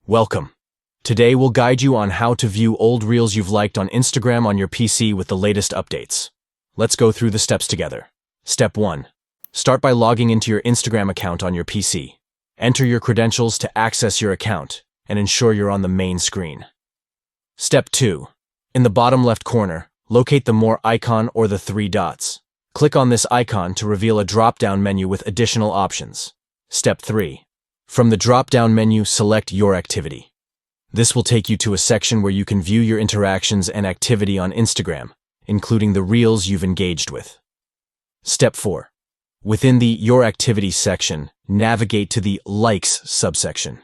Welcome. Today we'll guide you on how to view old reels you've liked on Instagram on your PC with the latest updates. Let's go through the steps together. Step 1. Start by logging into your Instagram account on your PC. Enter your credentials to access your account and ensure you're on the main screen. Step 2. In the bottom left corner, locate the More icon or the 3 dots. Click on this icon to reveal a drop-down menu with additional options. Step 3. From the drop-down menu, select Your Activity. This will take you to a section where you can view your interactions and activity on Instagram, including the reels you've engaged with. Step 4. Within the Your Activities section, navigate to the Likes subsection.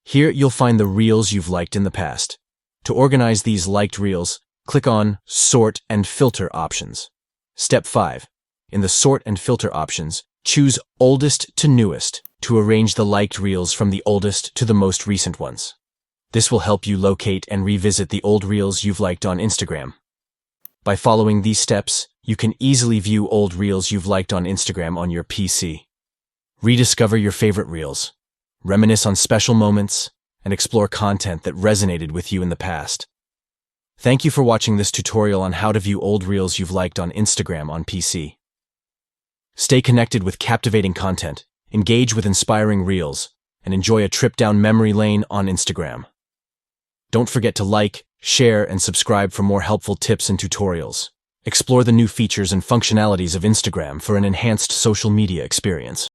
Here you'll find the reels you've liked in the past. To organize these liked reels, click on Sort and Filter options. Step 5. In the Sort and Filter options, choose Oldest to Newest to arrange the liked reels from the oldest to the most recent ones. This will help you locate and revisit the old reels you've liked on Instagram. By following these steps, you can easily view old reels you've liked on Instagram on your PC. Rediscover your favorite reels, reminisce on special moments, and explore content that resonated with you in the past. Thank you for watching this tutorial on how to view old reels you've liked on Instagram on PC. Stay connected with captivating content, engage with inspiring reels, and enjoy a trip down memory lane on Instagram. Don't forget to like, share, and subscribe for more helpful tips and tutorials. Explore the new features and functionalities of Instagram for an enhanced social media experience.